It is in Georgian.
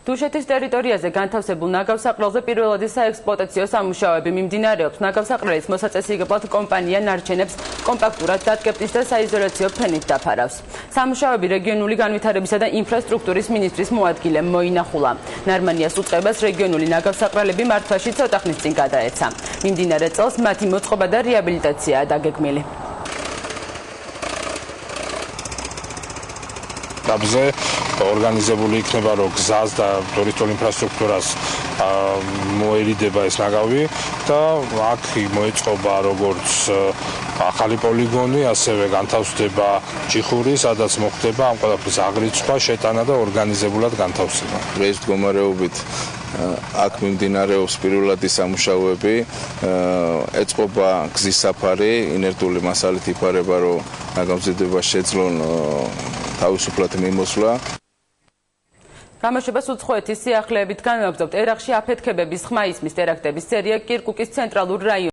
დუშეთის ტერიტორიაზე განთავსებულ ნაგავსაყრელზე პირველადი საექსპლუატაციო სამუშაოები მიმდინარეობს. ნაგავსაყრელის მოსაწესრიგებლად კომპანია ნარჩენებს კომპაქტურად დატკეპნის და საიზოლაციო ფენით დაფარავს. სამუშაოები რეგიონული განვითარებისა და ინფრასტრუქტურის მინისტრის მოადგილემ მოინახულა. ნარმანიას უწყებას რეგიონული ნაგავსაყრელები მართვაში ცოტა ხნის წინ გადაეცა. მიმდინარე წელს მათი მოწყობა და რეაბილიტაციაა დაგეგმილი. დაბზე ორგანიზებული იქნება, რომ გზას და ტურისტულ ინფრასტრუქტურას მოერიდება ეს ნაგავი და აქ მოეწყობა როგორც ახალი პოლიგონი, ასევე განთავსდება ჯიხური, სადაც მოხდება ამ ყველაფრის აღრიცხვა, შეტანა და ორგანიზებულად განთავსება. ეს მდგომარეობით აქ მიმდინარეობს პირველადი სამუშაოები, ეწყობა გზის საფარი, ინერტული მასალით იფარება, რომ ნაგავმზრდელობას შეძლონ თავისუფლად მიმოსვლა. გამოშვებას უცხოეთის სიახლეებით განვაგრძობთ. ერაყში აფეთქებების ხმა ისმის ტერაქტების სერია კირკუკის ცენტრალურ რაიონში.